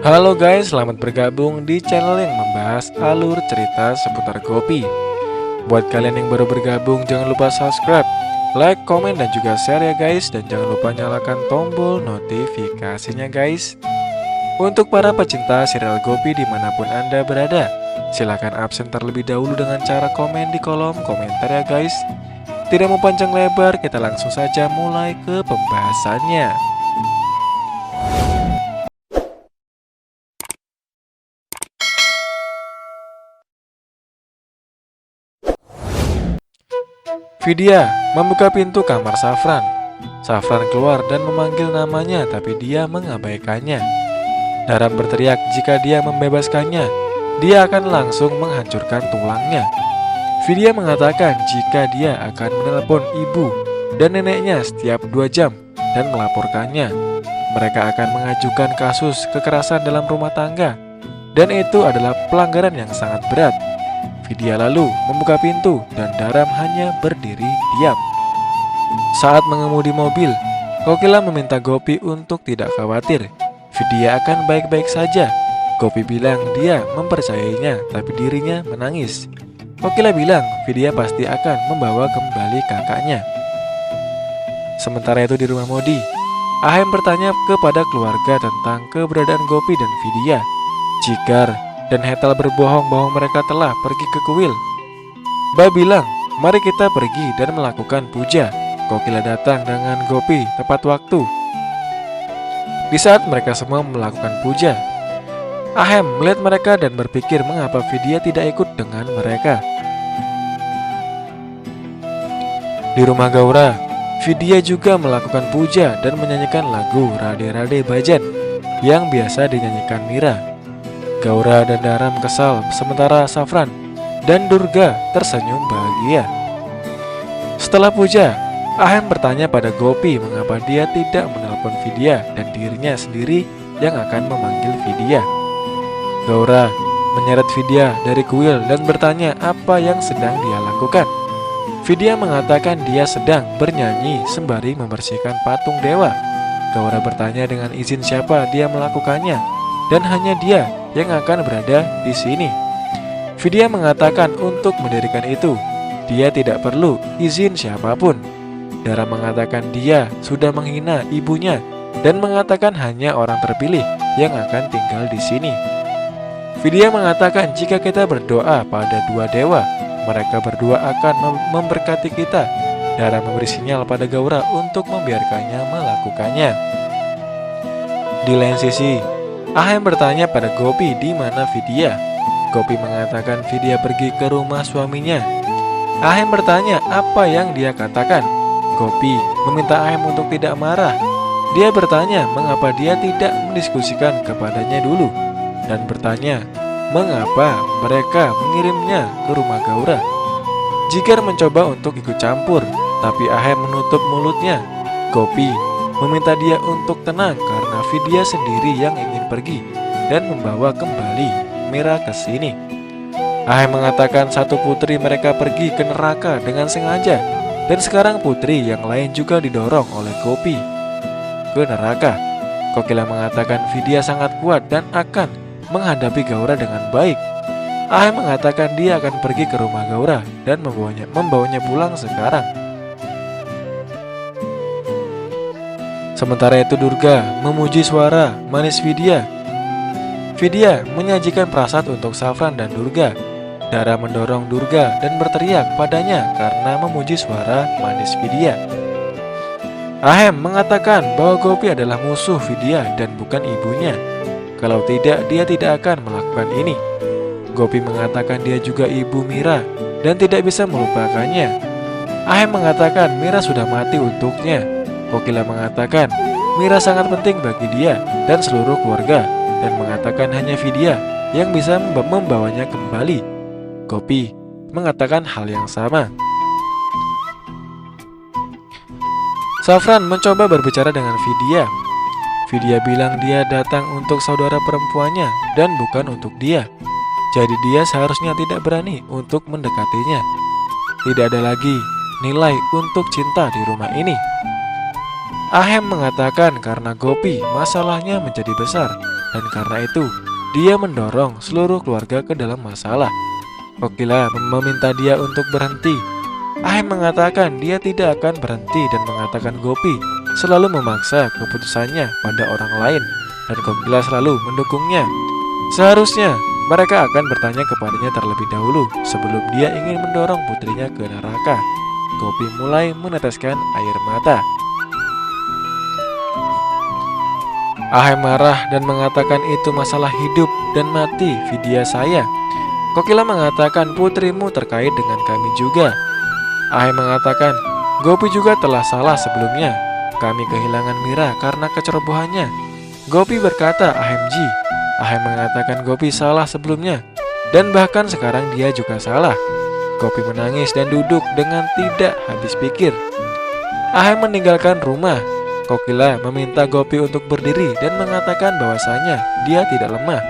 Halo guys, selamat bergabung di channel yang membahas alur cerita seputar Gopi. Buat kalian yang baru bergabung, jangan lupa subscribe, like, komen, dan juga share ya guys. Dan jangan lupa nyalakan tombol notifikasinya guys. Untuk para pecinta serial Gopi dimanapun Anda berada, silahkan absen terlebih dahulu dengan cara komen di kolom komentar ya guys. Tidak mau panjang lebar, kita langsung saja mulai ke pembahasannya. Vidya membuka pintu kamar Safran. Safran keluar dan memanggil namanya, tapi dia mengabaikannya. Daram berteriak jika dia membebaskannya, dia akan langsung menghancurkan tulangnya. Vidya mengatakan jika dia akan menelpon ibu dan neneknya setiap 2 jam dan melaporkannya. Mereka akan mengajukan kasus kekerasan dalam rumah tangga, dan itu adalah pelanggaran yang sangat berat. Vidya lalu membuka pintu dan Daram hanya berdiri diam. Saat mengemudi mobil, Kokila meminta Gopi untuk tidak khawatir. Vidya akan baik-baik saja. Gopi bilang dia mempercayainya, tapi dirinya menangis. Kokila bilang Vidya pasti akan membawa kembali kakaknya. Sementara itu di rumah Modi, Ahem bertanya kepada keluarga tentang keberadaan Gopi dan Vidya. Jikar dan Hetal berbohong bahwa mereka telah pergi ke kuil. Ba bilang, mari kita pergi dan melakukan puja. Kokila datang dengan Gopi tepat waktu. Di saat mereka semua melakukan puja, Ahem melihat mereka dan berpikir mengapa Vidya tidak ikut dengan mereka. Di rumah Gaura, Vidya juga melakukan puja dan menyanyikan lagu Rade Rade Bhajan yang biasa dinyanyikan Mira. Gaura dan Daram kesal, sementara Safran dan Durga tersenyum bahagia. Setelah puja, Ahem bertanya pada Gopi mengapa dia tidak menelpon Vidya dan dirinya sendiri yang akan memanggil Vidya. Gaura menyeret Vidya dari kuil dan bertanya apa yang sedang dia lakukan. Vidya mengatakan dia sedang bernyanyi sembari membersihkan patung dewa. Gaura bertanya dengan izin siapa dia melakukannya, dan hanya dia yang akan berada di sini. Vidya mengatakan untuk mendirikan itu, dia tidak perlu izin siapapun. Dara mengatakan dia sudah menghina ibunya dan mengatakan hanya orang terpilih yang akan tinggal di sini. Vidya mengatakan jika kita berdoa pada 2 dewa, mereka berdua akan memberkati kita. Dara memberi sinyal pada Gaura untuk membiarkannya melakukannya. Di lain sisi, Ahem bertanya pada Gopi di mana Vidya. Gopi mengatakan Vidya pergi ke rumah suaminya. Ahem bertanya apa yang dia katakan. Gopi meminta Ahem untuk tidak marah. Dia bertanya mengapa dia tidak mendiskusikan kepadanya dulu, dan bertanya mengapa mereka mengirimnya ke rumah Gaura. Jikar mencoba untuk ikut campur, tapi Ahem menutup mulutnya. Gopi meminta dia untuk tenang karena Vidya sendiri yang ingin pergi dan membawa kembali Mira ke sini. Ahem mengatakan satu putri mereka pergi ke neraka dengan sengaja, dan sekarang putri yang lain juga didorong oleh Gopi ke neraka. Kokila mengatakan Vidya sangat kuat dan akan menghadapi Gaura dengan baik. Ahem mengatakan dia akan pergi ke rumah Gaura dan membawanya pulang sekarang. Sementara itu Durga memuji suara manis Vidya. Vidya menyajikan prasad untuk Safran dan Durga. Dara mendorong Durga dan berteriak padanya karena memuji suara manis Vidya. Ahem mengatakan bahwa Gopi adalah musuh Vidya dan bukan ibunya. Kalau tidak, dia tidak akan melakukan ini. Gopi mengatakan dia juga ibu Mira dan tidak bisa melupakannya. Ahem mengatakan Mira sudah mati untuknya. Kokila mengatakan Mira sangat penting bagi dia dan seluruh keluarga, dan mengatakan hanya Vidya yang bisa membawanya kembali. Gopi mengatakan hal yang sama. Safran mencoba berbicara dengan Vidya. Vidya bilang dia datang untuk saudara perempuannya dan bukan untuk dia. Jadi dia seharusnya tidak berani untuk mendekatinya. Tidak ada lagi nilai untuk cinta di rumah ini. Ahem mengatakan karena Gopi masalahnya menjadi besar. dan karena itu dia mendorong seluruh keluarga ke dalam masalah. Kokila meminta dia untuk berhenti. Ahem mengatakan dia tidak akan berhenti dan mengatakan Gopi selalu memaksa keputusannya pada orang lain dan Kokila selalu mendukungnya. Seharusnya mereka akan bertanya kepadanya terlebih dahulu sebelum dia ingin mendorong putrinya ke neraka. Gopi mulai meneteskan air mata. Ahem marah dan mengatakan itu masalah hidup dan mati Vidya saya. Kokila mengatakan putrimu terkait dengan kami juga. Ahem mengatakan Gopi juga telah salah sebelumnya. Kami kehilangan Mira karena kecerobohannya. Gopi berkata Ahemji. Ahem mengatakan Gopi salah sebelumnya dan bahkan sekarang dia juga salah. Gopi menangis dan duduk dengan tidak habis pikir. Ahem meninggalkan rumah. Kokila meminta Gopi untuk berdiri dan mengatakan bahwasanya dia tidak lemah.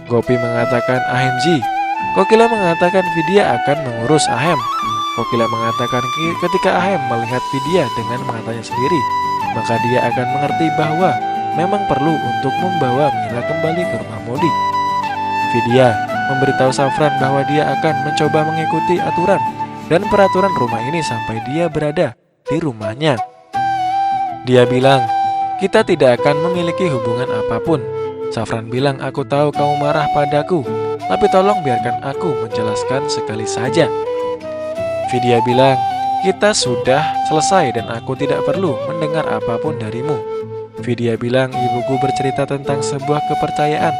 Gopi mengatakan Ahemji. Kokila mengatakan Vidya akan mengurus Ahem. Kokila mengatakan ketika Ahem melihat Vidya dengan matanya sendiri, maka dia akan mengerti bahwa memang perlu untuk membawa Mira kembali ke rumah Modi. Vidya memberitahu Safran bahwa dia akan mencoba mengikuti aturan dan peraturan rumah ini sampai dia berada di rumahnya. Dia bilang, kita tidak akan memiliki hubungan apapun. Safran bilang, aku tahu kamu marah padaku, tapi tolong biarkan aku menjelaskan sekali saja. Vidya bilang, kita sudah selesai dan aku tidak perlu mendengar apapun darimu. Vidya bilang, ibuku bercerita tentang sebuah kepercayaan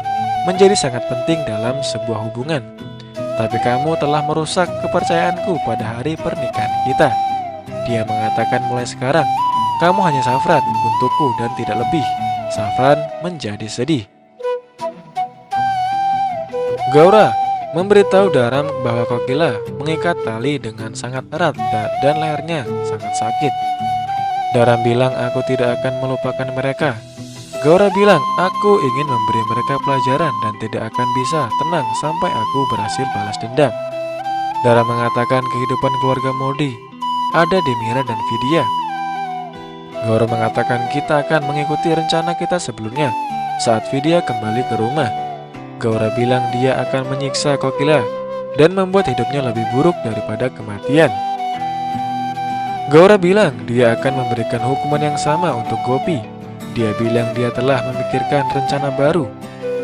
menjadi sangat penting dalam sebuah hubungan. Tapi kamu telah merusak kepercayaanku pada hari pernikahan kita. Dia mengatakan mulai sekarang, kamu hanya Safran untukku dan tidak lebih. Safran menjadi sedih. Gaura memberitahu Daram bahwa Kokila mengikat tali dengan sangat erat dan lehernya sangat sakit. Daram bilang aku tidak akan melupakan mereka. Gaura bilang aku ingin memberi mereka pelajaran dan tidak akan bisa tenang sampai aku berhasil balas dendam. Daram mengatakan kehidupan keluarga Modi ada di Mira dan Vidya. Gaura mengatakan kita akan mengikuti rencana kita sebelumnya saat Vidya kembali ke rumah. Gaura bilang dia akan menyiksa Kokila dan membuat hidupnya lebih buruk daripada kematian. Gaura bilang dia akan memberikan hukuman yang sama untuk Gopi. Dia bilang dia telah memikirkan rencana baru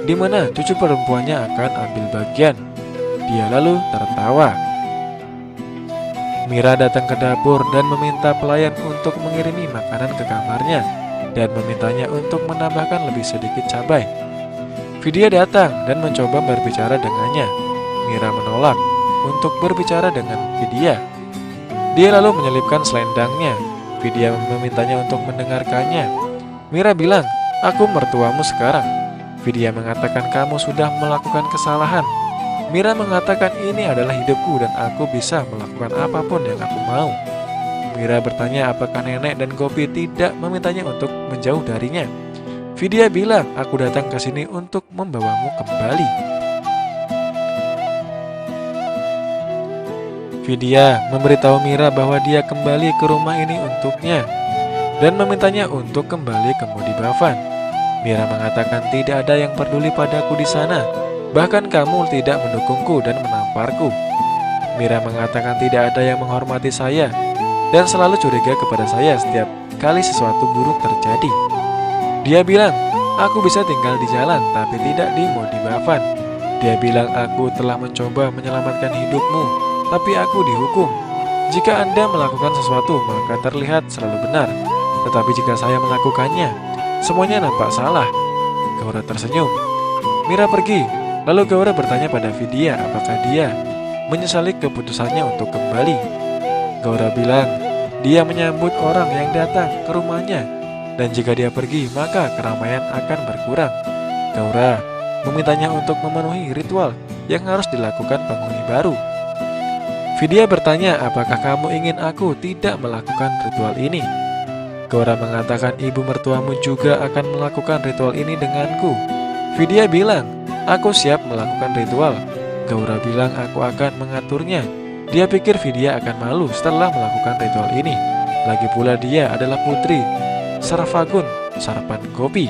di mana cucu perempuannya akan ambil bagian. Dia lalu tertawa. Mira datang ke dapur dan meminta pelayan untuk mengirimi makanan ke kamarnya dan memintanya untuk menambahkan lebih sedikit cabai. Vidya datang dan mencoba berbicara dengannya. Mira menolak untuk berbicara dengan Vidya. Dia lalu menyelipkan selendangnya. Vidya memintanya untuk mendengarkannya. Mira bilang, aku mertuamu sekarang. Vidya mengatakan kamu sudah melakukan kesalahan. Mira mengatakan ini adalah hidupku dan aku bisa melakukan apapun yang aku mau. Mira bertanya apakah nenek dan Gopi tidak memintanya untuk menjauh darinya. Vidya bilang, aku datang ke sini untuk membawamu kembali. Vidya memberitahu Mira bahwa dia kembali ke rumah ini untuknya dan memintanya untuk kembali ke Modi Bhavan. Mira mengatakan tidak ada yang peduli padaku di sana. Bahkan kamu tidak mendukungku dan menamparku. Mira mengatakan tidak ada yang menghormati saya dan selalu curiga kepada saya setiap kali sesuatu buruk terjadi. Dia bilang, aku bisa tinggal di jalan tapi tidak di Modi Bhavan. Dia bilang aku telah mencoba menyelamatkan hidupmu, tapi aku dihukum. Jika Anda melakukan sesuatu maka terlihat selalu benar, tetapi jika saya melakukannya, semuanya nampak salah. Gaura tersenyum. Mira pergi. Lalu Gaura bertanya pada Vidya apakah dia menyesali keputusannya untuk kembali. Gaura bilang dia menyambut orang yang datang ke rumahnya dan jika dia pergi maka keramaian akan berkurang. Gaura memintanya untuk memenuhi ritual yang harus dilakukan penghuni baru. Vidya bertanya apakah kamu ingin aku tidak melakukan ritual ini. Gaura mengatakan ibu mertuamu juga akan melakukan ritual ini denganku. Vidya bilang, aku siap melakukan ritual. Gaura bilang aku akan mengaturnya. Dia pikir Vidya akan malu setelah melakukan ritual ini. Lagi pula dia adalah putri Sarvagun, Sarpan Gopi.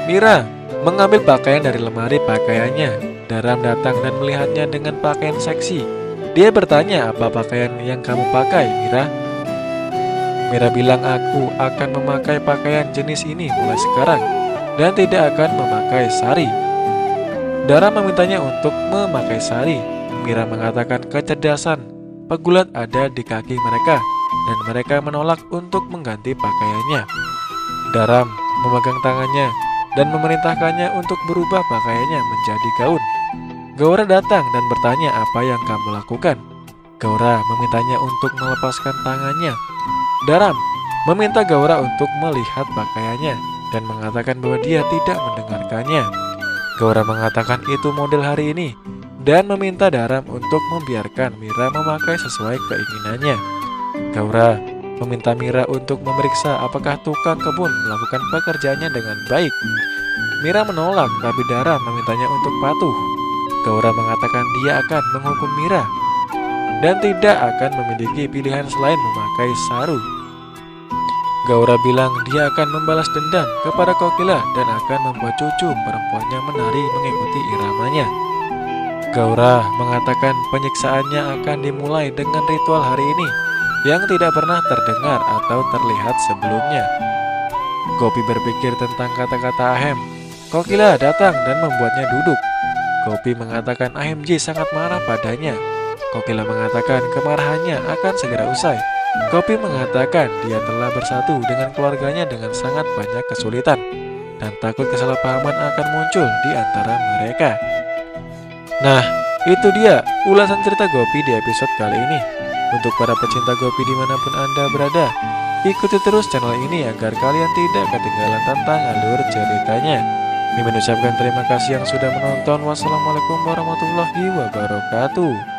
Mira mengambil pakaian dari lemari pakaiannya. Daram datang dan melihatnya dengan pakaian seksi. Dia bertanya, "Apa pakaian yang kamu pakai, Mira?" Mira bilang, "Aku akan memakai pakaian jenis ini mulai sekarang dan tidak akan memakai sari." Dara memintanya untuk memakai sari. Mira mengatakan kecerdasan pegulat ada di kaki mereka dan mereka menolak untuk mengganti pakaiannya. Daram memegang tangannya dan memerintahkannya untuk berubah pakaiannya menjadi gaun. Gaura datang dan bertanya, "Apa yang kamu lakukan?" Gaura memintanya untuk melepaskan tangannya. Daram meminta Gaura untuk melihat pakaiannya dan mengatakan bahwa dia tidak mendengarkannya. Gaura mengatakan itu model hari ini dan meminta Daram untuk membiarkan Mira memakai sesuai keinginannya. Gaura meminta Mira untuk memeriksa apakah tukang kebun melakukan pekerjaannya dengan baik. Mira menolak, tapi Daram memintanya untuk patuh. Gaura mengatakan dia akan menghukum Mira dan tidak akan memiliki pilihan selain memakai saru. Gaura bilang dia akan membalas dendam kepada Kokila dan akan membuat cucu perempuannya menari mengikuti iramanya. Gaura mengatakan penyiksaannya akan dimulai dengan ritual hari ini yang tidak pernah terdengar atau terlihat sebelumnya. Gopi berpikir tentang kata-kata Ahem. Kokila datang dan membuatnya duduk. Gopi mengatakan AMJ sangat marah padanya. Kokila mengatakan kemarahannya akan segera usai. Gopi mengatakan dia telah bersatu dengan keluarganya dengan sangat banyak kesulitan dan takut kesalahpahaman akan muncul di antara mereka. Nah, itu dia ulasan cerita Gopi di episode kali ini. Untuk para pecinta Gopi dimanapun Anda berada, ikuti terus channel ini agar kalian tidak ketinggalan tentang alur ceritanya. Mimin ucapkan terima kasih yang sudah menonton. Wassalamualaikum warahmatullahi wabarakatuh.